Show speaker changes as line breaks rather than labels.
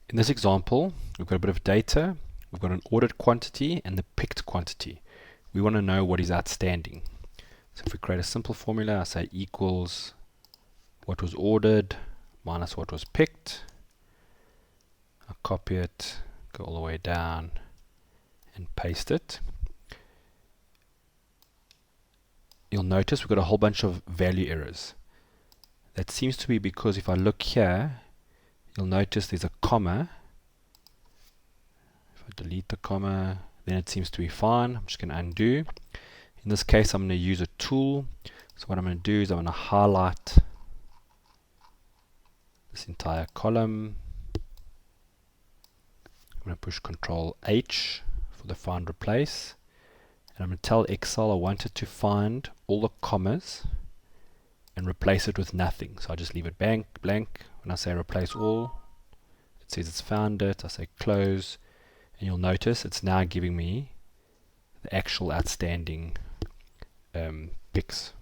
In this example, we've got a bit of data. We've got an ordered quantity and the picked quantity. We want to know what is outstanding. So if we create a simple formula, I say equals what was ordered minus what was picked. I'll copy it, go all the way down and paste it. You'll notice we've got a whole bunch of value errors. That seems to be because if I look here, you'll notice there's a comma. If I delete the comma, then it seems to be fine. I'm just going to undo. In this case, I'm going to use a tool. So what I'm going to do is I'm going to highlight this entire column. I'm going to push Control H for the find replace. And I'm going to tell Excel I want it to find all the commas and replace it with nothing. So I just leave it blank. When I say replace all, it says it's found it. I say close, and you'll notice it's now giving me the actual outstanding picks.